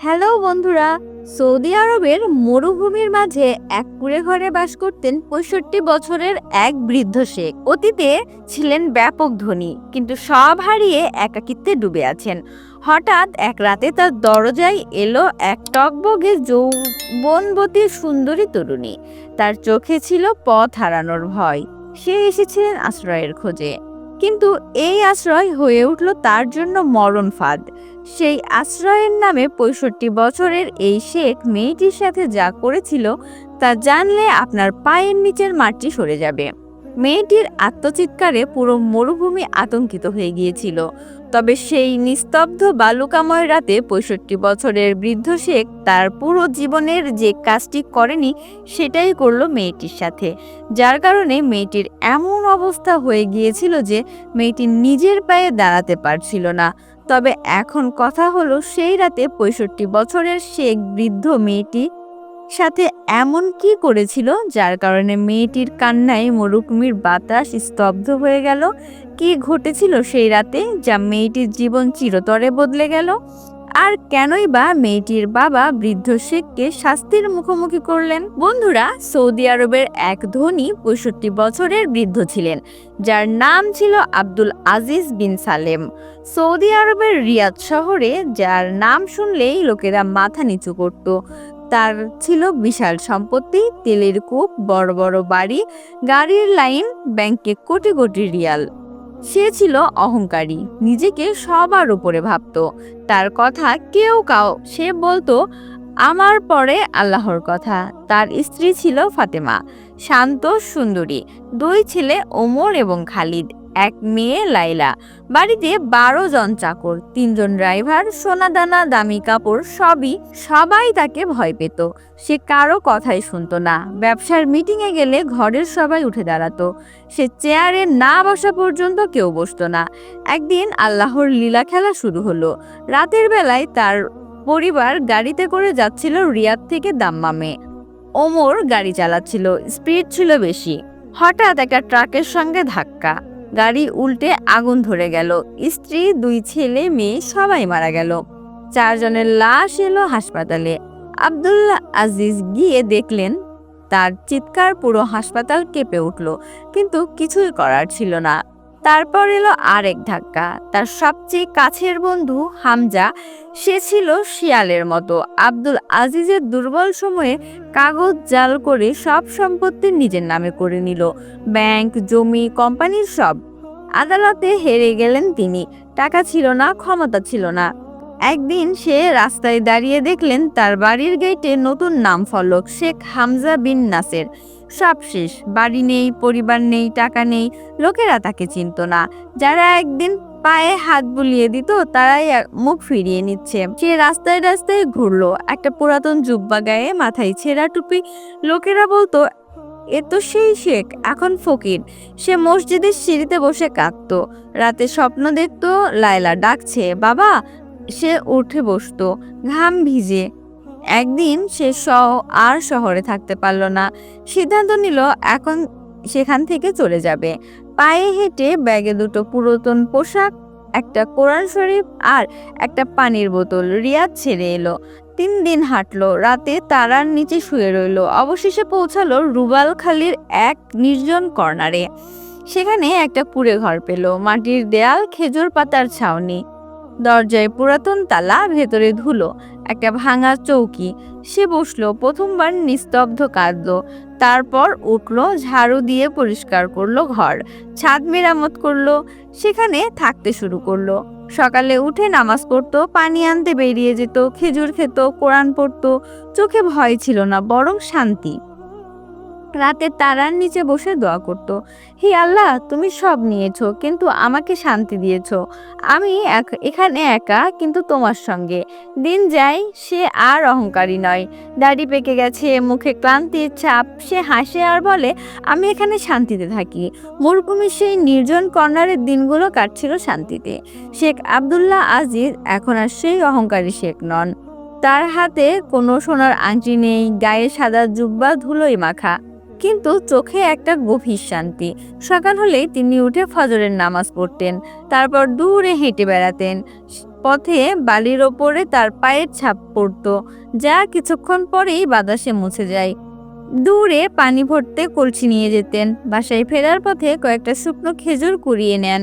Hello বন্ধুরা, Saudi আরবের মরুভূমির মাঝে এক কুঁড়ে ঘরে বাস করতেন ৬৫ বছরের এক বৃদ্ধ শেখ। অতীতে ছিলেন ব্যাপক ধনী, কিন্তু সব হারিয়ে একাকিত্বে ডুবে আছেন। হঠাৎ এক রাতে তার দরজায় এলো এক টকবগে যৌবনবতী সুন্দরী তরুণী। তার চোখে ছিল পথ হারানোর ভয়। সে এসেছিলেন আশ্রয়ের খোঁজে, কিন্তু এই আশ্রয় হয়ে উঠল তার জন্য মরণ ফাঁদ। সেই আশ্রয়ের নামে ৬৫ বছরের এই শেখ মেয়েটির সাথে যা করেছিল তা জানলে আপনার পায়ের নিচের মাটি সরে যাবে। মেয়েটির আত্মচিৎকারে পুরো মরুভূমি আতঙ্কিত হয়ে গিয়েছিল। তবে সেই নিস্তব্ধ বালুকাময় রাতে ৬৫ বছরের বৃদ্ধ শেখ তার পুরো জীবনের যে কাজটি করেনি সেটাই করলো মেয়েটির সাথে, যার কারণে মেয়েটির এমন অবস্থা হয়ে গিয়েছিল যে মেয়েটি নিজের পায়ে দাঁড়াতে পারছিল না। তবে এখন কথা হলো, সেই রাতে ৬৫ বছরের শেখ বৃদ্ধ মেয়েটি সাথে এমন কি করেছিল যার কারণে মেয়েটির কান্নায় মরুভূমির বাতাস স্তব্ধ হয়ে গেল? কি ঘটেছিল সেই রাতে যা মেয়েটির জীবন চিরতরে বদলে গেল? আর কেনই বা মেয়েটির বাবা বৃদ্ধ শেখকে শাস্তির মুখোমুখি করলেন? বন্ধুরা, সৌদি আরবের এক ধনী ৬৫ বছরের বৃদ্ধ ছিলেন, যার নাম ছিল আব্দুল আজিজ বিন সালেম। সৌদি আরবের রিয়াদ শহরে যার নাম শুনলেই লোকেরা মাথা নিচু করত। তার ছিল বিশাল সম্পত্তি, তেলের কূপ, বড় বড় বাড়ি, গাড়ির লাইন, ব্যাংকে কোটি কোটি রিয়াল। সে ছিল অহংকারী, নিজেকে সবার উপরে ভাবত। তার কথা সে বলতো আমার পরে আল্লাহর কথা। তার স্ত্রী ছিল ফাতেমা, শান্ত সুন্দরী, 2 ছেলে ওমর এবং খালিদ, এক মেয়ে লাইলা। বাড়িতে 12 জন চাকর, 3 জন ড্রাইভার, সোনাদানা, দামি কাপড়, সবাই তাকে ভয় পেত। সে কারো কথাই শুনতো না। ব্যবসার মিটিংয়ে গেলে ঘরের সবাই উঠে দাঁড়াতো। সে চেয়ারে না বসা পর্যন্ত কেউ বসতো না। একদিন আল্লাহর লীলা খেলা শুরু হলো। রাতের বেলায় তার পরিবার গাড়িতে করে যাচ্ছিল রিয়াদ থেকে দাম্মামে। ওমর গাড়ি চালাচ্ছিল, স্পিড ছিল বেশি। হঠাৎ একটা ট্রাকের সঙ্গে ধাক্কা, গাড়ি উল্টে আগুন ধরে গেল। স্ত্রী, 2 ছেলে মেয়ে সবাই মারা গেল। 4 জনের লাশ এলো হাসপাতালে। আব্দুল আজিজ গিয়ে দেখলেন, তার চিৎকার পুরো হাসপাতাল কেঁপে উঠল, কিন্তু কিছুই করার ছিল না। তারপর এলো আরেক ধাক্কা। তার সবচেয়ে কাছের বন্ধু হামজা, সে ছিল শিয়ালের মতো। আব্দুল আজিজের দুর্বল সময়ে কাগজ জাল করে সব সম্পত্তি নিজের নামে করে নিল, ব্যাংক, জমি, কোম্পানির সব। আদালতে হেরে গেলেন তিনি। টাকা ছিল না, ক্ষমতা ছিল না। একদিন সে রাস্তায় দাঁড়িয়ে দেখলেন তার বাড়ির গেটে নতুন নাম ফলক, শেখ হামজা বিন নাসের। সব শেষ, বাড়ি নেই, পরিবার নেই, টাকা নেই। লোকেরা তাকে চিনত না। যারা একদিন পায়ে হাত বুলিয়ে দিত তারাই মুখ ফিরিয়ে নিচ্ছে। সে রাস্তায় রাস্তায় ঘুরলো, একটা পুরাতন জুব্বা গায়ে, মাথায় ছেঁড়া টুপি। লোকেরা বলতো, এ তো সেই শেখ, এখন ফকির। সে মসজিদের সিঁড়িতে বসে কাঁদতো। রাতে স্বপ্ন দেখতো লায়লা ডাকছে, বাবা। সে উঠে বসতো, ঘাম ভিজে। একদিন সে আর শহরে থাকতে পারল না। সিদ্ধান্ত নিল এখন সেখান থেকে চলে যাবে। পায়ে হেঁটে, ব্যাগে 2টো পুরাতন পোশাক, একটা কোরআন শরীফ আর একটা পানির বোতল রিয়াদ ছেড়ে এলো। 3 দিন হাঁটলো, রাতে তারার নিচে শুয়ে রইল। অবশেষে পৌঁছালো রুবালখালির এক নির্জন কর্নারে। সেখানে একটা কুঁড়ে ঘর পেল, মাটির দেয়াল, খেজুর পাতার ছাউনি, দরজায় পুরাতন তালা, ভেতরে ধুলো, একটা ভাঙা চৌকি। সে বসলো, প্রথমবার নিস্তব্ধ কাঁদলো। তারপর উঠলো, ঝাড়ু দিয়ে পরিষ্কার করলো ঘর, ছাদ মেরামত করলো, সেখানে থাকতে শুরু করলো। সকালে উঠে নামাজ পড়তো, পানি আনতে বেরিয়ে যেত, খেজুর খেত, কোরআন পড়তো। চোখে ভয় ছিল না, বরং শান্তি। রাতে তারার নিচে বসে দোয়া করত, হে আল্লাহ, তুমি সব নিয়েছো, কিন্তু আমাকে শান্তি দিয়েছো। আমি এখানে একা, কিন্তু তোমার সঙ্গে। দিন যায়, সে আর অহংকারী নয়। দাড়ি পেকে গেছে, মুখে ক্লান্তির ছাপ। সে হাসে আর বলে, আমি এখানে শান্তিতে থাকি। মরুভূমির সেই নির্জন কর্নারের দিনগুলো কাটছিল শান্তিতে। শেখ আব্দুল্লাহ আজিজ এখন আর সেই অহংকারী শেখ নন। তার হাতে কোনো সোনার আংটি নেই, গায়ে সাদা জুব্বা ধুলোয় মাখা, কিন্তু চোখে একটা গভীর শান্তি। সকাল হলেই তিনি উঠে ফজরের নামাজ পড়তেন, তারপর দূরে হেঁটে বেড়াতেন। পথে বালির ওপরে তার পায়ের ছাপ পড়তো, যা কিছুক্ষণ পরেই বাতাসে মুছে যায়। দূরে পানি ভরতে কলসি নিয়ে যেতেন। বাসায় ফেরার পথে কয়েকটা শুকনো খেজুর কুড়িয়ে নেন।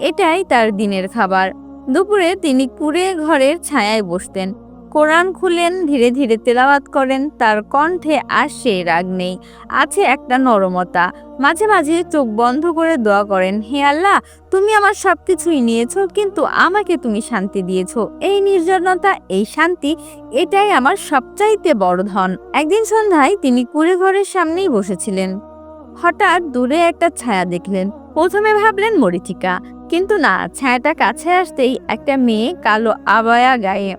এটাই তার দিনের খাবার। দুপুরে তিনি কুঁড়ে ঘরের ছায়ায় বসতেন, কোরআন খুলেন, ধীরে ধীরে তেলাওয়াত করেন। তার কণ্ঠে আর সেই রাগ নেই, আছে একটা নরমতা। মাঝে মাঝে চোখ বন্ধ করে দোয়া করেন, হে আল্লাহ, তুমি আমার সবকিছুই নিয়েছো, কিন্তু আমাকে তুমি শান্তি দিয়েছো। এই নির্জনতা, এই শান্তি, এটাই আমার সবচাইতে বড় ধন। একদিন সন্ধ্যায় তিনি কুঁড়ে ঘরের সামনেই বসেছিলেন। হঠাৎ দূরে একটা ছায়া দেখলেন। প্রথমে ভাবলেন মরীচিকা, কিন্তু না, ছায়াটা কাছে আসতেই একটা মেয়ে, কালো আবায়া গায়ে,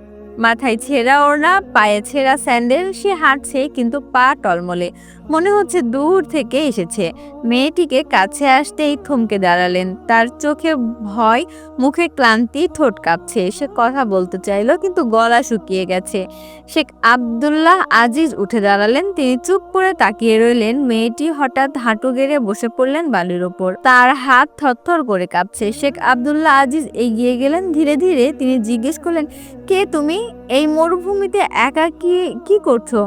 মাথায় ছেঁড়া ওড়না, পায়ে ছেঁড়া স্যান্ডেল। সে হাঁটছে, কিন্তু পা টলমলে, মনে হচ্ছে দূর থেকে এসেছে। মেয়েটিকে কাছে আসতেই থমকে দাঁড়ালেন। তার চোখে ভয়, মুখে ক্লান্তি, ঠোঁট কাঁপছে। সে কথা বলতে চাইল, কিন্তু গলা শুকিয়ে গেছে। শেখ আব্দুল্লাহ আজিজ উঠে দাঁড়ালেন। তিনি চুপ করে তাকিয়ে রইলেন। মেয়েটি হঠাৎ হাঁটু গেড়ে বসে পড়লেন বালির ওপর। তার হাত থরথর করে কাঁপছে। শেখ আব্দুল্লাহ আজিজ এগিয়ে গেলেন। ধীরে ধীরে তিনি জিজ্ঞেস করলেন, কে তুমি? এই মরুভূমিতে একা কি করছো?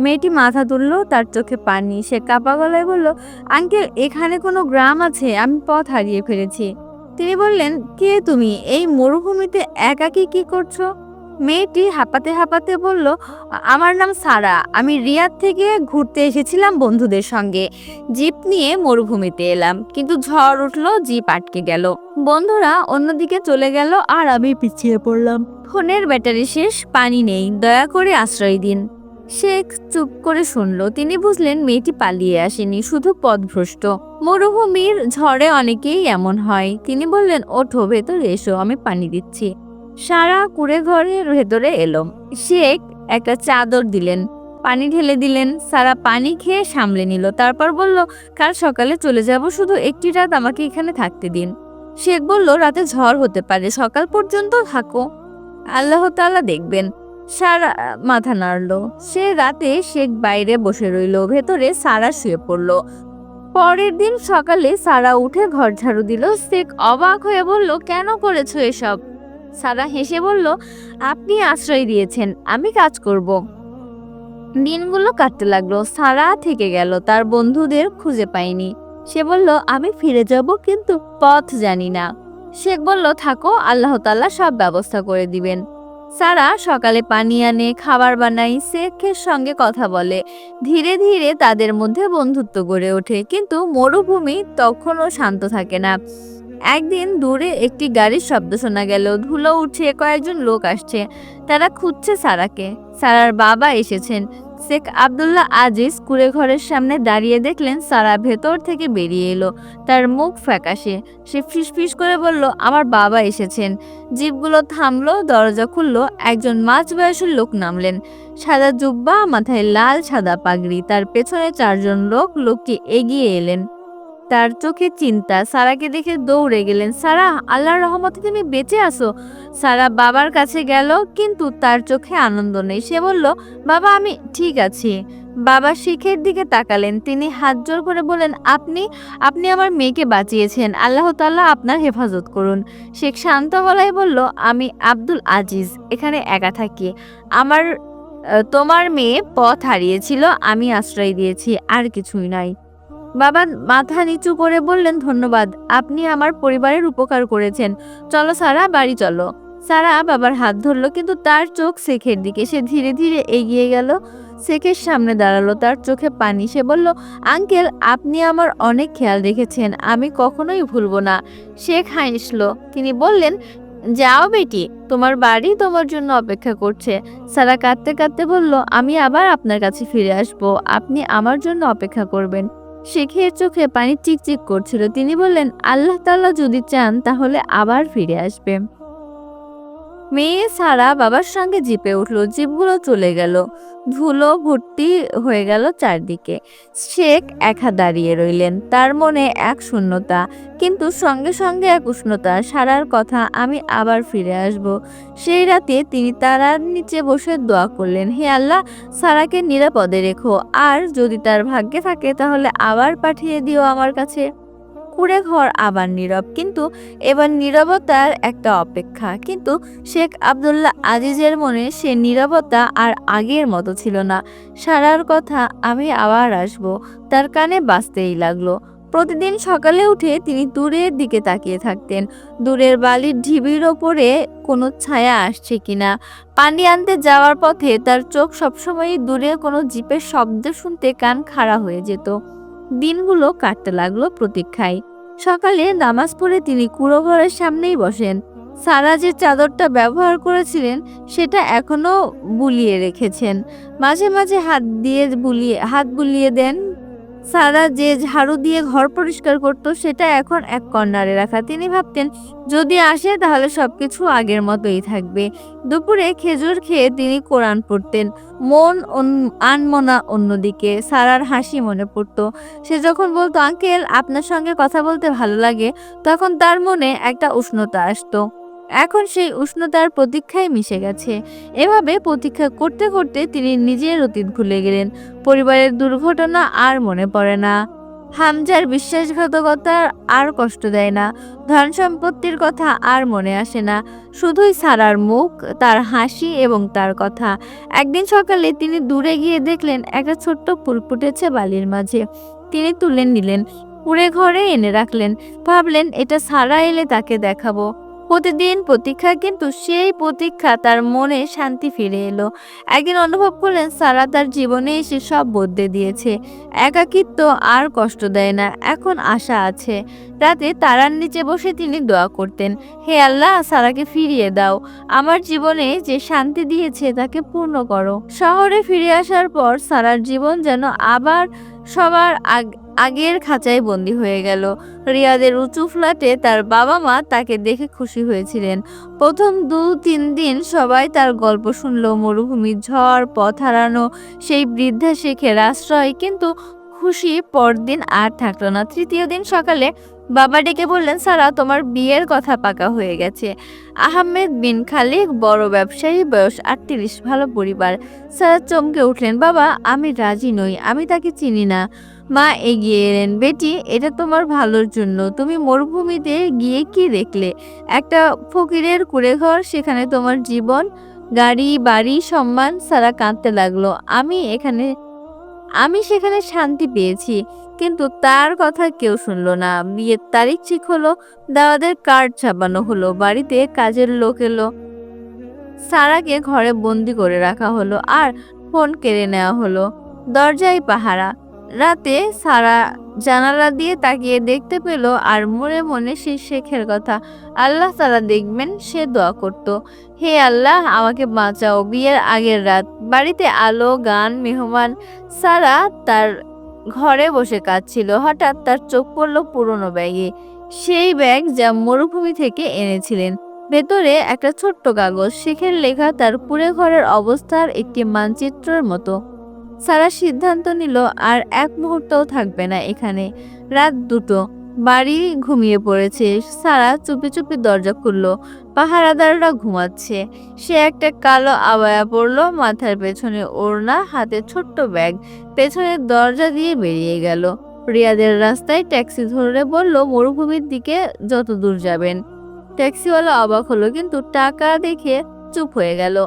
মেয়েটি মাথা তুললো, তার চোখে পানি। সে কাঁপা গলায় বলল, আঙ্কেল, এখানে কোনো গ্রাম আছে, আমি পথ হারিয়ে ফেলেছি। তিনি বললেন, কে তুমি? এই মরুভূমিতে একাকী কি করছো? মেয়েটি হাঁপাতে হাঁপাতে বলল, আমার নাম সারা, আমি রিয়াদ থেকে ঘুরতে এসেছিলাম বন্ধুদের সঙ্গে। জিপ নিয়ে মরুভূমিতে এলাম, কিন্তু ঝড় উঠলো, জিপ আটকে গেল। বন্ধুরা অন্যদিকে চলে গেল, আর আমি পিছিয়ে পড়লাম। ফোনের ব্যাটারি শেষ, পানি নেই, দয়া করে আশ্রয় দিন। শেখ চুপ করে শুনলো। তিনি বুঝলেন মেয়েটি পালিয়ে আসেনি, শুধু পথভ্রষ্ট। মরুভূমির ঝড়ে অনেকেই এমন হয়। তিনি বললেন, ওঠো, ভেতরে এসো, আমি পানি দিচ্ছি। সারা কুঁড়ে ঘরের ভেতরে এলো। শেখ একটা চাদর দিলেন, পানি ঢেলে দিলেন। সারা পানি খেয়ে সামলে নিল। তারপর বলল, কাল সকালে চলে যাব, শুধু একটি রাত আমাকে এখানে থাকতে দিন। শেখ বলল, রাতে ঝড় হতে পারে, সকাল পর্যন্ত থাকো, আল্লাহ তাআলা দেখবেন। সারা মাথা নাড়ল। সে রাতে শেখ বাইরে বসে রইল, ভেতরে সারা শুয়ে পড়ল। পরের দিন সকালে সারা উঠে ঘর ঝাড়ু দিল। শেখ অবাক হয়ে বলল, কেন করেছো এসব? সারা হেসে বলল, আপনি আশ্রয় দিয়েছেন, আমি কাজ করব। দিনগুলো কাটতে লাগলো। সারা থেকে গেল, তার বন্ধুদের খুঁজে পায়নি। সে বলল, আমি ফিরে যাব, কিন্তু পথ জানি না। শেখ বলল, থাকো, আল্লাহ তাআলা সব ব্যবস্থা করে দিবেন। সারা সকালে পানি আনে, খাবার বানায়, শেখের সঙ্গে কথা বলে। ধীরে ধীরে তাদের মধ্যে বন্ধুত্ব গড়ে ওঠে। কিন্তু মরুভূমি তখনও শান্ত থাকে না। একদিন দূরে একটি গাড়ির শব্দ শোনা গেল, ধুলো উঠছে, কয়েকজন লোক আসছে। তারা খুঁজছে সারাকে। সারার বাবা এসেছেন। শেখ আব্দুল্লাহ আজিজ কুঁড়ে ঘরের সামনে দাঁড়িয়ে দেখলেন সারা ভেতর থেকে বেরিয়ে এলো। তার মুখ ফ্যাকাশে। সে ফিসফিস করে বলল, আমার বাবা এসেছেন। জিপগুলো থামলো, দরজা খুললো। একজন মাঝবয়সী লোক নামলেন, সাদা জুব্বা, মাথায় লাল সাদা পাগড়ি। তার পেছনে চারজন লোক। লোকটি এগিয়ে এলেন, তার চোখে চিন্তা। সারাকে দেখে দৌড়ে গেলেন। সারা, আল্লাহর রহমতে তুমি বেঁচে আছো। সারা বাবার কাছে গেল, কিন্তু তার চোখে আনন্দ নেই। সে বলল, বাবা, আমি ঠিক আছি। বাবা শেখের দিকে তাকালেন। তিনি হাত জোর করে বললেন, আপনি আমার মেয়েকে বাঁচিয়েছেন, আল্লাহ তাআলা আপনার হেফাজত করুন। শেখ শান্ত গলায় বলল, আমি আব্দুল আজিজ, এখানে একা থাকি। তোমার মেয়ে পথ হারিয়েছিল, আমি আশ্রয় দিয়েছি, আর কিছুই নাই। বাবা মাথা নিচু করে বললেন, ধন্যবাদ, আপনি আমার পরিবারের উপকার করেছেন। চলো সারা, বাড়ি চলো। সারা বাবার হাত ধরলো, কিন্তু তার চোখ শেখের দিকে। সে ধীরে ধীরে এগিয়ে গেল, শেখের সামনে দাঁড়ালো, তার চোখে পানি। সে বলল, আঙ্কেল, আপনি আমার অনেক খেয়াল রেখেছেন, আমি কখনোই ভুলবো না। শেখ হাসলো। তিনি বললেন, যাও বেটি, তোমার বাড়ি তোমার জন্য অপেক্ষা করছে। সারা কাঁদতে কাঁদতে বলল, আমি আবার আপনার কাছে ফিরে আসবো, আপনি আমার জন্য অপেক্ষা করবেন। শেখের চোখে পানি চিকচিক করছিল। তিনি বললেন, আল্লাহ তাআলা যদি চান তাহলে আবার ফিরে আসবে। মেয়ে সারা বাবার সঙ্গে জিপে উঠলো। জিপগুলো চলে গেল, ধুলো ভর্তি হয়ে গেল চারদিকে। শেখ একা দাঁড়িয়ে রইলেন, তার মনে এক শূন্যতা, কিন্তু সঙ্গে সঙ্গে এক উষ্ণতা। সারার কথা, আমি আবার ফিরে আসব। সেই রাতে তিনি তারার নিচে বসে দোয়া করলেন, হে আল্লাহ, সারাকে নিরাপদে রেখো, আর যদি তার ভাগ্যে থাকে তাহলে আবার পাঠিয়ে দিও আমার কাছে। কুঁড়ে ঘর আবার নীরব, কিন্তু এবার নীরবতার একটা অপেক্ষা। কিন্তু শেখ আব্দুল্লাহ আজিজের মনে সে নীরবতা আর আগের মতো ছিল না। সারার কথা আমি আবার আসব তার কানে বাজতেই লাগলো। প্রতিদিন সকালে উঠে তিনি দূরের দিকে তাকিয়ে থাকতেন, দূরের বালির ঢিবির ওপরে কোনো ছায়া আসছে কিনা। পানি আনতে যাওয়ার পথে তার চোখ সবসময় দূরে কোনো জিপের শব্দ শুনতে কান খাড়া হয়ে যেত। দিনগুলো কাটতে লাগলো প্রতীক্ষায়। সকালে নামাজ পড়ে তিনি কুঁড়ো ঘরের সামনেই বসেন। সারা যে চাদরটা ব্যবহার করেছিলেন সেটা এখনো বুলিয়ে রেখেছেন। মাঝে মাঝে হাত বুলিয়ে দেন। সারা যে ঝাড়ু দিয়ে ঘর পরিষ্কার করত সেটা এখন এক কর্নারে রাখা। তিনি ভাবতেন, যদি আসে তাহলে সবকিছু আগের মতোই থাকবে। দুপুরে খেজুর খেয়ে তিনি কোরআন পড়তেন। আনমনা অন্যদিকে সারার হাসি মনে পড়তো। সে যখন বলতো, আঙ্কেল আপনার সঙ্গে কথা বলতে ভালো লাগে, তখন তার মনে একটা উষ্ণতা আসতো। এখন সেই উষ্ণতার প্রতীক্ষায় মিশে গেছে। এভাবে প্রতীক্ষা করতে করতে তিনি নিজের অতীত ভুলে গেলেন। পরিবারের দুর্ঘটনা আর মনে পড়ে না। হামজার বিশ্বাসঘাতকতা আর কষ্ট দেয় না। ধন সম্পত্তির কথা আর মনে আসে না। শুধুই সারার মুখ, তার হাসি এবং তার কথা। একদিন সকালে তিনি দূরে গিয়ে দেখলেন একটা ছোট্ট ফুল ফুটেছে বালির মাঝে। তিনি তুলে নিলেন, কুঁড়ে ঘরে এনে রাখলেন। ভাবলেন, এটা সারা এলে তাকে দেখাবো। প্রতিদিন প্রতীক্ষা, কিন্তু সেই প্রতীক্ষা তার মনে শান্তি ফিরে এলো। একদিন অনুভব করলেন সারা তার জীবনে এসে সব বদলে দিয়েছে। একাকিত্ব আর কষ্ট দেয় না, এখন আশা আছে। রাতে তারার নিচে বসে তিনি দোয়া করতেন, হে আল্লাহ, সারাকে ফিরিয়ে দাও। আমার জীবনে যে শান্তি দিয়েছে তাকে পূর্ণ করো। শহরে ফিরে আসার পর সারার জীবন যেন আবার সবার আগের খাঁচায় বন্দী হয়ে গেল। রিয়াদের উঁচু ফ্ল্যাটে তার বাবা মা তাকে দেখে খুশি হয়েছিলেন। প্রথম 2-3 দিন সবাই তার গল্প শুনল, মরুভূমির ঝড়, পথ হারানো সেই বৃদ্ধা শেখের আশ্রয়। কিন্তু খুশি পরদিন আর থাকলো না। তৃতীয় দিন সকালে বাবা ডেকে বললেন, সারা, তোমার বিয়ের কথা পাকা হয়ে গেছে। আহমেদ বিন খালিক, বড় ব্যবসায়ী, বয়স 38, ভালো পরিবার। সারা চমকে উঠলেন, বাবা, আমি রাজি নই, আমি তাকে চিনি না। মা এগিয়ে এলেন, বেটি, এটা তোমার ভালোর জন্য। তুমি মরুভূমিতে গিয়ে কি দেখলে? একটা ফকিরের কুঁড়েঘর, সেখানে তোমার জীবন, গাড়ি, বাড়ি, সম্মান। সারা কাঁদতে লাগলো, আমি সেখানে শান্তি পেয়েছি, কিন্তু তার কথা কেউ শুনলো না। বিয়ের তারিখ ঠিক হলো, দাওয়াতের কার্ড ছাপানো হলো, বাড়িতে কাজের লোক এলো। সারাকে ঘরে বন্দি করে রাখা হলো আর ফোন কেড়ে নেওয়া হলো। দরজায় পাহারা। রাতে সারা জানালা দিয়ে তাকিয়ে দেখতে পেল আর মনে মনে সেই শেখের কথা। আল্লাহ তাআলা দেখবেন, সে দোয়া করত, হে আল্লাহ, আমাকে বাঁচাও। বিয়ের আগের রাত, বাড়িতে আলো, গান, মেহমান। সারা তার ঘরে বসে কাঁদছিল। হঠাৎ তার চোখ পড়ল পুরনো ব্যাগে, সেই ব্যাগ যা মরুভূমি থেকে এনেছিলেন। ভেতরে একটা ছোট্ট কাগজ, শেখের লেখা তার কুঁড়ে ঘরের অবস্থার একটি মানচিত্রের মতো। সারা সিদ্ধান্ত নিল আর এক মুহূর্তও থাকবে না এখানে। রাত 2টো, বাড়ি ঘুমিয়ে পড়েছে। সারা চুপি চুপি দরজা খুলল। পাহারাদাররা ঘুমাচ্ছে। সে একটা কালো আবায়া পরলো, মাথার পেছনে ওড়না, হাতে ছোট্ট ব্যাগ। পেছনের দরজা দিয়ে বেরিয়ে গেল। রিয়াদের রাস্তায় ট্যাক্সি ধরে বলল, মরুভূমির দিকে যত দূর যাবেন। ট্যাক্সিওয়ালা অবাক হলো, কিন্তু টাকা দেখে চুপ হয়ে গেল।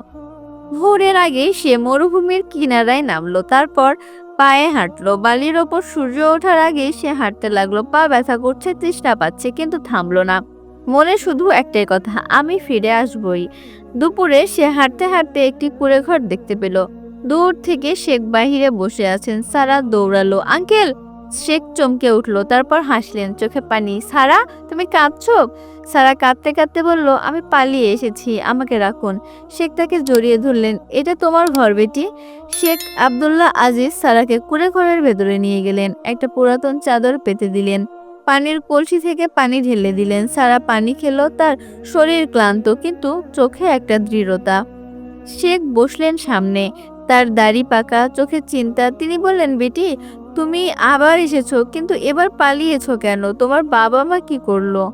ভোরের আগে সে মরুভূমির কিনারায় নামলো, তারপর পায়ে হাঁটলো। বালির ওপর সূর্য ওঠার আগে সে হাঁটতে লাগলো। পা ব্যথা করছে, তৃষ্ণা পাচ্ছে, কিন্তু থামলো না। মনে শুধু একটাই কথা, আমি ফিরে আসবই। দুপুরে সে হাঁটতে হাঁটতে একটি কুঁড়েঘর দেখতে পেল। দূর থেকে শেখ বাহিরে বসে আছেন। সারা দৌড়ালো, আঙ্কেল! শেখ চমকে উঠলো, তারপর হাসলেন, চোখে পানি। সারা, তুমি কাঁদছো? সারা কাঁদতে কাঁদতে বলল, আমি পালিয়ে এসেছি, আমাকে রাখুন। শেখ তাকে জড়িয়ে ধরলেন, এটা তোমার ঘর বেটি। শেখ আব্দুল্লাহ আজিজ সারাকে কুঁড়ে ঘরের ভেতরে নিয়ে গেলেন। একটা পুরাতন চাদর পেতে দিলেন, পানির কলসি থেকে পানি ঢেলে দিলেন। সারা পানি খেলো, তার শরীর ক্লান্ত, কিন্তু চোখে একটা দৃঢ়তা। শেখ বসলেন সামনে, তার দাড়ি পাকা, চোখে চিন্তা। তিনি বললেন, বেটি, তুমি আবার এসেছো, কিন্তু এবার পালিয়েছো কেন? তোমার বাবা মা কি করলো?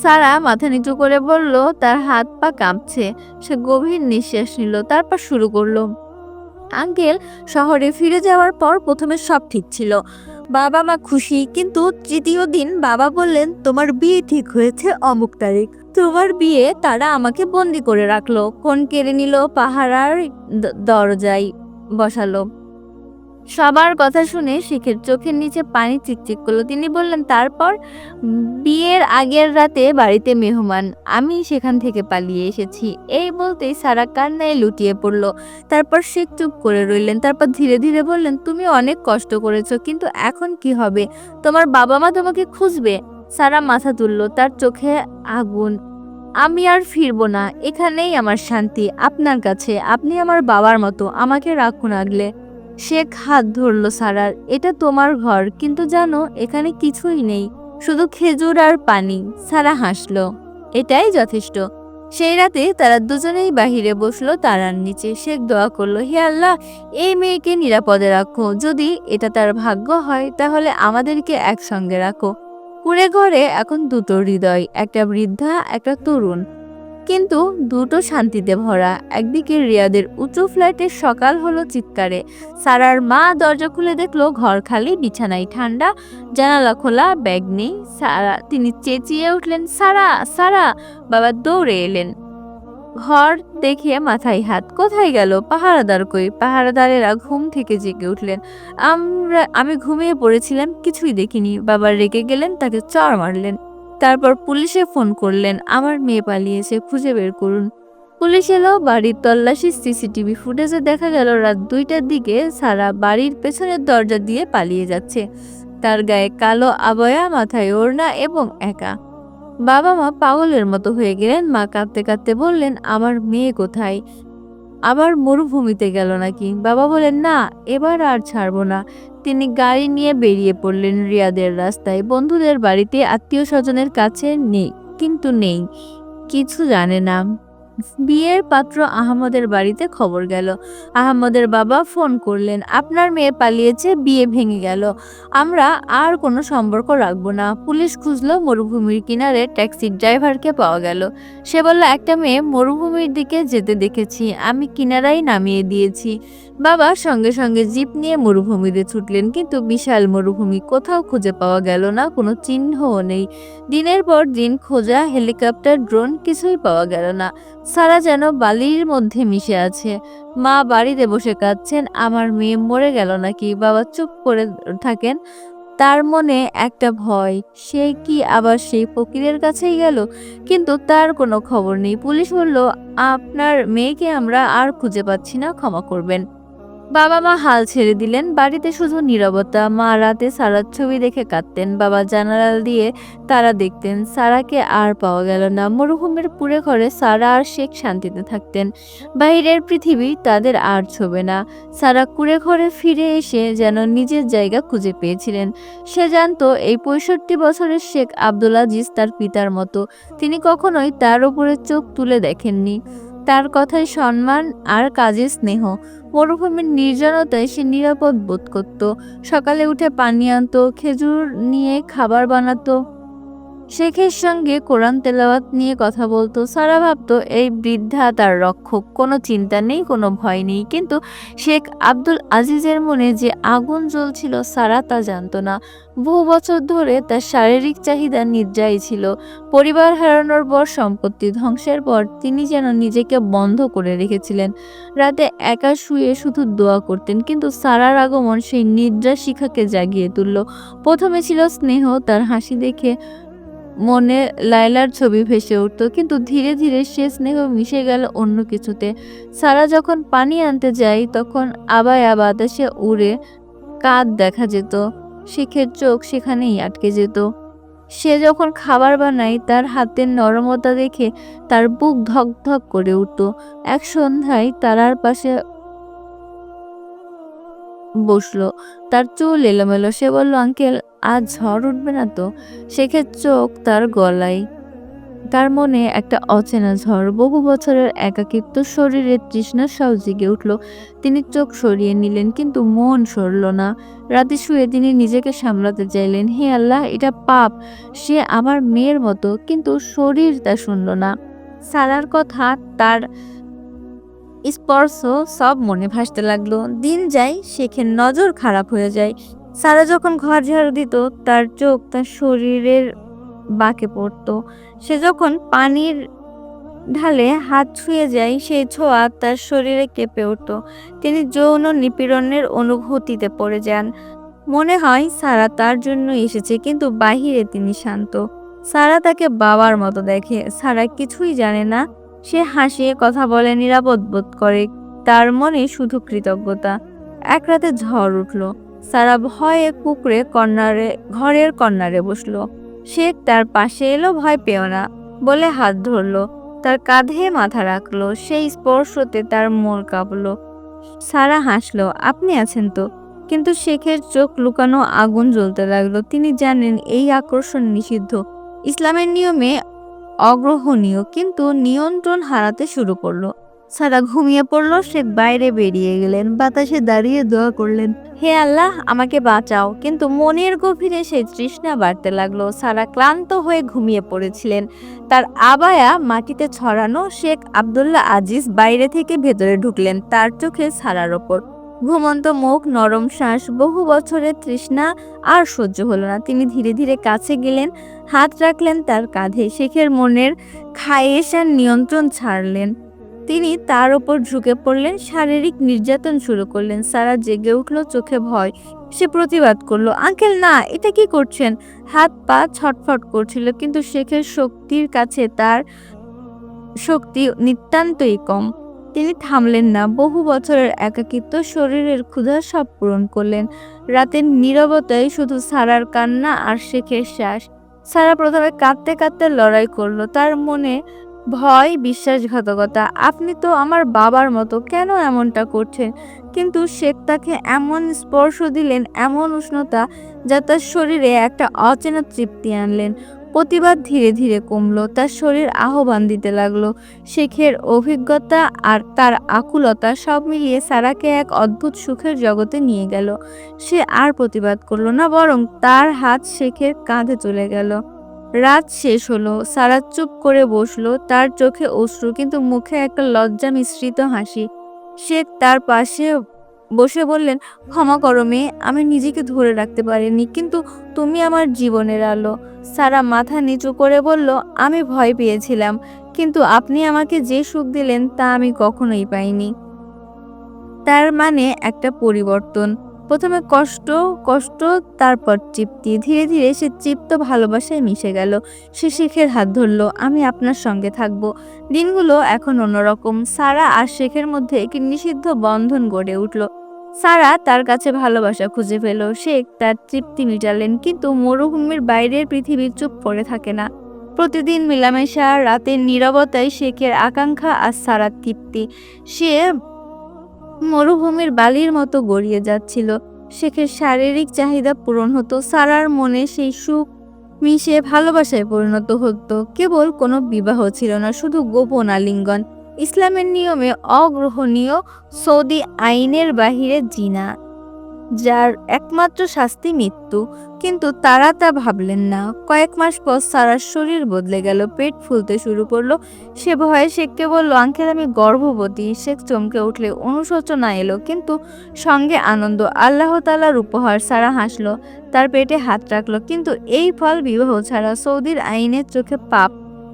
সারা মাথা নিচু করে বলল, তার হাত পা কাঁপছে। সে গভীর নিঃশ্বাস নিল, তারপর শুরু করলো, আঙ্কেল, শহরে ফিরে যাওয়ার পর প্রথমে সব ঠিক ছিল। বাবা মা খুশি, কিন্তু তৃতীয় দিন বাবা বললেন তোমার বিয়ে ঠিক হয়েছে অমুক তারিখ। তোমার বিয়ে তারা আমাকে বন্দি করে রাখলো, ফোন কেড়ে নিল, পাহারার দরজায় বসালো। সবার কথা শুনে শেখের চোখের নিচে পানি চিকচিক করলো। তিনি বললেন তারপর বিয়ের আগের রাতে বাড়িতে মেহমান, আমি সেখান থেকে পালিয়ে এসেছি। এই বলতেই সারা কান্নায় লুটিয়ে পড়লো। তারপর শেখ চুপ করে রইলেন। তারপর ধীরে ধীরে বললেন তুমি অনেক কষ্ট করেছো, কিন্তু এখন কি হবে? তোমার বাবা মা তোমাকে খুঁজবে। সারা মাথা তুললো, তার চোখে আগুন। আমি আর ফিরবো না, এখানেই আমার শান্তি, আপনার কাছে। আপনি আমার বাবার মতো, আমাকে রাখুন আগলে। শেখ হাত ধরল সারার। এটা তোমার ঘর, কিন্তু জানো এখানে কিছুই নেই, শুধু খেজুর আর পানি। সারা হাসলো, এটাই যথেষ্ট। সেই রাতে তারা দুজনেই বাহিরে বসলো তারার নিচে। শেখ দোয়া করলো, হে আল্লাহ, এই মেয়েকে নিরাপদে রাখো। যদি এটা তার ভাগ্য হয় তাহলে আমাদেরকে একসঙ্গে রাখো। কুঁড়ে ঘরে এখন দুটো হৃদয়, একটা বৃদ্ধা, একটা তরুণ, কিন্তু দুটো শান্তিতে ভরা। একদিকে রিয়াদের উঁচু ফ্ল্যাটের সকাল হলো চিৎকারে। সারার মা দরজা খুলে দেখলো ঘর খালি, বিছানায় ঠান্ডা, জানালা খোলা, ব্যাগ নেই। তিনি চেঁচিয়ে উঠলেন, সারা সারা। বাবা দৌড়ে এলেন। ঘর দেখে মাথায় হাত। কোথায় গেল পাহারাদার? কই? পাহারাদারেরা ঘুম থেকে জেগে উঠলেন। আমি ঘুমিয়ে পড়েছিলাম, কিছুই দেখিনি। বাবা রেগে গেলেন, তাকে চড় মারলেন। তারপর পুলিশে ফোন করলেন, আমার মেয়ে পালিয়েছে, খুঁজে বের করুন। পুলিশ এলো। বাড়ির তল্লাশি, সিসিটিভি ফুটেজে দেখা গেল রাত 2টার দিকে সারা বাড়ির পেছনের দরজা দিয়ে পালিয়ে যাচ্ছে। তার গায়ে কালো আবয়া, মাথায় ওড়না এবং একা। বাবা মা পাগলের মতো হয়ে গেলেন। মা কাঁদতে কাঁদতে বললেন, আমার মেয়ে কোথায়? আবার মরুভূমিতে গেল নাকি? বাবা বলেন, না, এবার আর ছাড়বো না। তিনি গাড়ি নিয়ে বেরিয়ে পড়লেন রিয়াদের রাস্তায়। বন্ধুদের বাড়িতে, আত্মীয় স্বজনের কাছে নেই, কিন্তু নেই, কিছু জানে না। বিয়ের পাত্র আহমদের বাড়িতে খবর গেল। আহমদের বাবা ফোন করলেন, আপনার মেয়ে পালিয়েছে, বিয়ে ভেঙে গেল, আমরা আর কোনো সম্পর্ক রাখবো না। পুলিশ খুঁজলো, মরুভূমির কিনারে ট্যাক্সির ড্রাইভারকে পাওয়া গেল। সে বলল, একটা মেয়ে মরুভূমির দিকে যেতে দেখেছি, আমি কিনারায় নামিয়ে দিয়েছি। বাবা সঙ্গে সঙ্গে জিপ নিয়ে মরুভূমিতে ছুটলেন, কিন্তু বিশাল মরুভূমি, কোথাও খুঁজে পাওয়া গেল না, কোনো চিহ্নও নেই। দিনের পর দিন খোঁজা, হেলিকপ্টার, ড্রোন, কিছুই পাওয়া গেল না। সারা যেন বালির মধ্যে মিশে আছে। মা বাড়িতে বসে কাঁদছেন, আমার মেয়ে মরে গেল নাকি? বাবা চুপ করে থাকেন। তার মনে একটা ভয়, সে কি আবার সেই ফকিরের কাছেই গেল? কিন্তু তার কোনো খবর নেই। পুলিশ বলল, আপনার মেয়েকে আমরা আর খুঁজে পাচ্ছি না, ক্ষমা করবেন। বাবা মা হাল ছেড়ে দিলেন। বাড়িতে শুধু নীরবতা। মা রাতে সারার ছবি দেখে কাঁদতেন, বাবা জানালা দিয়ে তারা দেখতেন। সারাকে আর পাওয়া গেল না। মরুভূমির পুড়ে ঘরে সারা আর শেখ শান্তিতে থাকতেন। বাইরের পৃথিবী তাদের আর ছোবে না। সারা কুঁড়ে ঘরে ফিরে এসে যেন নিজের জায়গা খুঁজে পেয়েছিলেন। সে জানতো এই 65 বছরের শেখ আব্দুল আজিজ তার পিতার মতো। তিনি কখনোই তার উপরে চোখ তুলে দেখেননি। তার কথায় সম্মান আর কাজে স্নেহ। মরুভূমির নির্জনতায় সে নিরাপদ বোধ করত। সকালে উঠে পানি আনতো, খেজুর নিয়ে খাবার বানাতো, শেখের সঙ্গে কোরআন তেলাওয়াত নিয়ে কথা বলতো। সারা ভাবতো এই বৃদ্ধা তার রক্ষক, কোনো চিন্তা নেই, কোনো ভয় নেই। কিন্তু শেখ আব্দুল আজিজের মনে যে আগুন জ্বলছিল সারা তা জানতো না। বহু বছর ধরে তার শারীরিক চাহিদা নির্যায়ী ছিল। পরিবার হারানোর পর, সম্পত্তি ধ্বংসের পর তিনি যেন নিজেকে বন্ধ করে রেখেছিলেন। রাতে একা শুয়ে শুধু দোয়া করতেন, কিন্তু সারার আগমন সেই নিদ্রা শিখাকে জাগিয়ে তুলল। প্রথমে ছিল স্নেহ, তার হাসি দেখে মনে লায়লার ছবি ভেসে উঠত, কিন্তু ধীরে ধীরে সে স্নেহ মিশে গেল অন্য কিছুতে। সারা যখন পানি আনতে যায় তখন আবায়া বাতাসে উড়ে কাঁধ দেখা যেত, শেখের চোখ সেখানেই আটকে যেত। সে যখন খাবার বানায় তার হাতের নরমতা দেখে তার বুক ধক ধক করে উঠত। এক সন্ধ্যায় তারার পাশে বসলো, তার চুল এলোমেলো। সে বলল, আঙ্কেল, আজ ঝড় উঠবে না তো? শেখের চোখ তার গলায়। তার মনে একটা অচেনা ঝড়, বহু বছরের একাকিত্ব, শরীরের তৃষ্ণা সব জেগে উঠল। তিনি চোখ সরিয়ে নিলেন, কিন্তু মন সরল না। রাতে শুয়ে তিনি নিজেকে সামলাতে চাইলেন, হে আল্লাহ, এটা পাপ, সে আমার মেয়ের মতো, কিন্তু শরীর তা শুনল না। সারার কথা, তার স্পর্শ সব মনে ভাসতে লাগলো। দিন যায়, শেখের নজর খারাপ হয়ে যায়। সারা যখন ঘর ঝাড়ু দিত তার চোখ তার শরীরের বাঁকে পড়তো। সে যখন পানির ঢালে হাত ছুঁয়ে যায় সেই ছোঁয়া তার শরীরে কেঁপে উঠত। তিনি যৌন নিপীড়নের অনুভূতিতে পড়ে যান। মনে হয় সারা তার জন্য এসেছে, কিন্তু বাহিরে তিনি শান্ত। সারা তাকে বাবার মতো দেখে। সারা কিছুই জানে না। সে হাসিয়ে কথা বলে, নিরাপদ বোধ করে। তার মনে শুধু কৃতজ্ঞতা। এক রাতে ঝড় উঠল। সারা ভয়ে ঘরের কর্নারে বসলো। শেখ তার পাশে এলো। ভয় পেও না বলে হাত ধরলো। তার কাঁধে মাথা রাখলো। সেই স্পর্শতে তার মন কাঁপলো। সারা হাসলো, আপনি আছেন তো? কিন্তু শেখের চোখ লুকানো আগুন জ্বলতে লাগলো। তিনি জানেন এই আকর্ষণ নিষিদ্ধ, ইসলামের নিয়মে অগ্রহণীয়, কিন্তু নিয়ন্ত্রণ হারাতে শুরু করলো। সারা ঘুমিয়ে পড়লো। শেখ বাইরে বেরিয়ে গেলেন। বাতাসে দাঁড়িয়ে দোয়া করলেন, হে আল্লাহ, আমাকে বাঁচাও। কিন্তু মনের গভীরে সেই তৃষ্ণা বাড়তে লাগলো। সারা ক্লান্ত হয়ে ঘুমিয়ে পড়েছিলেন। তার আবায়া মাটিতে ছড়ানো। শেখ আব্দুল্লাহ আজিজ বাইরে থেকে ভেতরে ঢুকলেন। তার চোখে সারার ওপর ঘুমন্ত মুখ, নরম শ্বাস। বহু বছরের তৃষ্ণা আর সহ্য হলো না। তিনি ধীরে ধীরে কাছে গেলেন, হাত রাখলেন তার কাঁধে। শেখের মনের খায়েশ আর নিয়ন্ত্রণ ছাড়লেন। তিনি তার ওপর ঝুঁকে পড়লেন, শারীরিক নির্যাতন শুরু করলেন। সারা জেগে উঠল, চোখে ভয়। সে প্রতিবাদ করলো, আঙ্কেল না, এটা কি করছেন? হাত পা ছটফট করছিল, কিন্তু শেখের শক্তির কাছে তার শক্তি নিতান্তই কম। তিনি থামলেন না। বহু বছরের একাকিত্ব, শরীরের ক্ষুধা সব পূরণ করলেন। রাতের নীরবতায় শুধু সারার কান্না আর শেখের শ্বাস। সারা প্রথমে কাঁদতে কাঁদতে লড়াই করলো। তার মনে ভয়, বিশ্বাসঘাতকতা। আপনি তো আমার বাবার মতো, কেন এমনটা করছেন? কিন্তু শেখ তাকে এমন স্পর্শ দিলেন, এমন উষ্ণতা, যা তার শরীরে একটা অচেনা তৃপ্তি আনলেন। প্রতিবাদ ধীরে ধীরে কমলো। তার শরীর আহ্বান দিতে লাগলো। শেখের অভিজ্ঞতা আর তার আকুলতা সব মিলিয়ে সারাকে এক অদ্ভুত সুখের জগতে নিয়ে গেল। সে আর প্রতিবাদ করলো না, বরং তার হাত শেখের কাঁধে চলে গেল। রাত শেষ হলো। সারা চুপ করে বসলো। তার চোখে অশ্রু, কিন্তু মুখে একটা লজ্জা মিশ্রিত হাসি। শেখ তার পাশে বসে বললেন, ক্ষমা করো মেয়ে, আমি নিজেকে ধরে রাখতে পারিনি, কিন্তু তুমি আমার জীবনের আলো। সারা মাথা নিচু করে বলল, আমি ভয় পেয়েছিলাম, কিন্তু আপনি আমাকে যে সুখ দিলেন তা আমি কখনোই পাইনি। তার মানে একটা পরিবর্তন। প্রথমে কষ্ট কষ্ট, তারপর তৃপ্তি। ধীরে ধীরে সে তৃপ্ত ভালোবাসায় মিশে গেল। সে শেখের হাত ধরল, আমি আপনার সঙ্গে থাকবো। দিনগুলো এখন অন্যরকম। সারা আর শেখের মধ্যে একটি নিষিদ্ধ বন্ধন গড়ে উঠল। সারা তার কাছে ভালোবাসা খুঁজে পেল। শেখ তার তৃপ্তি মিটালেন, কিন্তু মরুভূমির বাইরের পৃথিবী চুপ করে থাকে না। প্রতিদিন মেলামেশা, রাতের নীরবতায় শেখের আকাঙ্ক্ষা আর সারার তৃপ্তি। সে মরুভূমির বালির মতো গড়িয়ে যাচ্ছিল। শেখের শারীরিক চাহিদা পূরণ হতো, সারার মনে সেই সুখ মিশে ভালোবাসায় পরিণত হতো। কেবল কোনো বিবাহ ছিল না, শুধু গোপন আলিঙ্গন। ইসলামের নিয়মে অগ্রহণীয়, সৌদি আইনের বাহিরে জিনা, যার একমাত্র শাস্তি মৃত্যু। কিন্তু তারা তা ভাবলেন না। কয়েক মাস পর সারার শরীর বদলে গেল। পেট ফুলতে শুরু করলো। সে ভয়ে শেখকে বলল, আঙ্কেল আমি গর্ভবতী। শেখ চমকে উঠলে অনুশোচনা এলো, কিন্তু সঙ্গে আনন্দ। আল্লাহ তাআলার উপহার। সারা হাসলো, তার পেটে হাত রাখলো। কিন্তু এই ফল বিবাহ ছাড়া, সৌদির আইনের চোখে পাপ।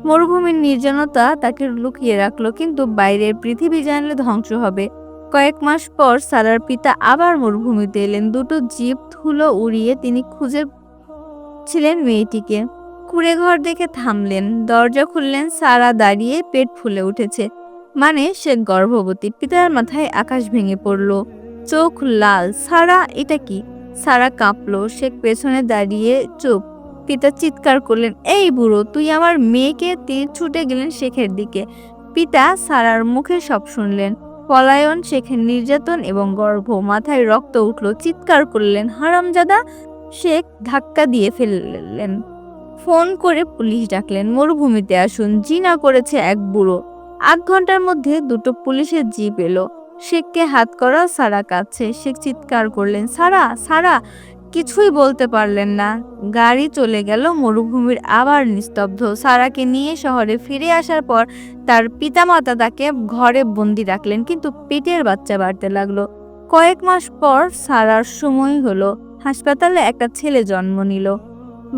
মরুভূমির নির্জনতা তাকে লুকিয়ে রাখলো, কিন্তু বাইরের পৃথিবী জানলে ধ্বংস হবে। কয়েক মাস পর সারার পিতা আবার মরুভূমিতে এলেন। দুটো জিপ ধুলো উড়িয়ে তিনি খুঁজেছিলেন মেয়েটিকে। কুঁড়ে ঘর দেখে থামলেন, দরজা খুললেন। সারা দাঁড়িয়ে, পেট ফুলে উঠেছে, মানে সে গর্ভবতী। পিতার মাথায় আকাশ ভেঙে পড়ল, চোখ লাল। সারা, এটা কি? সারা কাঁপলো। শেখ পেছনে দাঁড়িয়ে চুপ। পিতা চিৎকার করলেন, এই বুড়ো, তুই আমার মেয়েকে! তিনি ছুটে গেলেন শেখের দিকে। পিতা সারার মুখে সব শুনলেন, পলায়ন, শেখের নির্যাতন এবং গর্ভ। মাথায় রক্ত উঠল, চিৎকার করলেন, হারামজাদা! শেখ ধাক্কা দিয়ে ফেললেন। ফোন করে পুলিশ ডাকলেন, মরুভূমিতে আসুন, জিনা করেছে এক বুড়ো। ৮ ঘন্টার মধ্যে দুটো পুলিশের জিপ এলো। শেখকে হাত করা। সারা কাছে। শেখ চিৎকার করলেন, সারা, সারা! কিছুই বলতে পারলেন না। গাড়ি চলে গেল। মরুভূমির আবার নিস্তব্ধ। সারাকে নিয়ে শহরে ফিরে আসার পর তার পিতামাতা তাকে ঘরে বন্দি রাখলেন, কিন্তু পেটের বাচ্চা বাড়তে লাগলো। কয়েক মাস পর সারার সময় হলো। হাসপাতালে একটা ছেলে জন্ম নিল।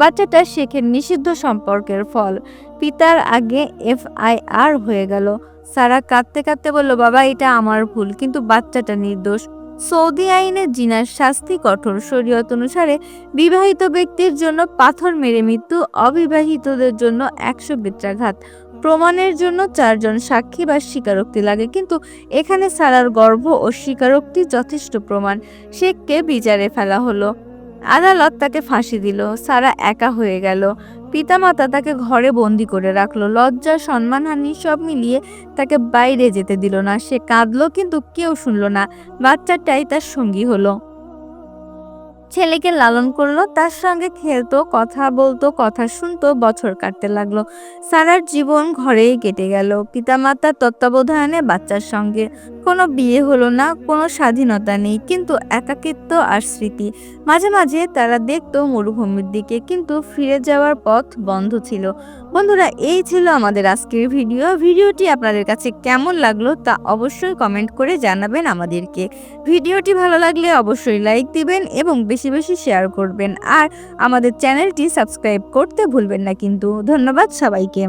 বাচ্চাটা শেখের নিষিদ্ধ সম্পর্কের ফল। পিতার আগে FIR হয়ে গেল। সারা কাঁদতে কাঁদতে বলল, বাবা এটা আমার ভুল, কিন্তু বাচ্চাটা নির্দোষ। সৌদি আইনে জিনার শাস্তি কঠোর। শরীয়ত অনুসারে বিবাহিত ব্যক্তির জন্য পাথর মেরে মৃত্যু, অবিবাহিতদের জন্য 100 বেত্রাঘাত। প্রমাণের জন্য 4 জন সাক্ষী বা স্বীকারোক্তি লাগে, কিন্তু এখানে সারার গর্ভ ও স্বীকারোক্তি যথেষ্ট প্রমাণ। শেখকে বিচারে ফেলা হলো। আদালত তাকে ফাঁসি দিল। সারা একা হয়ে গেল। পিতামাতা তাকে ঘরে বন্দি করে রাখলো। লজ্জা, সম্মানহানি সব মিলিয়ে তাকে বাইরে যেতে দিল না। সে কাঁদলো, কিন্তু কেউ শুনলো না। বাচ্চাটাই তার সঙ্গী হলো। ছেলেকে লালন করলো, তার সঙ্গে খেলতো, কথা বলতো, কথা শুনতো। বছর কাটতে লাগলো। সারার জীবন ঘরেই কেটে গেল, পিতামাতার তত্ত্বাবধানে বাচ্চার সঙ্গে। কোনো বিয়ে হলো না, কোনো স্বাধীনতা নেই, কিন্তু একাকিত্ব আর স্মৃতি। মাঝে মাঝে তারা দেখতো মরুভূমির দিকে, কিন্তু ফিরে যাওয়ার পথ বন্ধ ছিল। বন্ধুরা, এই ছিল আমাদের আজকের ভিডিওটি আপনাদের কাছে কেমন লাগলো তা অবশ্যই কমেন্ট করে জানাবেন আমাদেরকে। ভিডিওটি ভালো লাগলে অবশ্যই লাইক দিবেন এবং বেশি বেশি শেয়ার করবেন, আর আমাদের চ্যানেলটি সাবস্ক্রাইব করতে ভুলবেন না কিন্তু। ধন্যবাদ সবাইকে।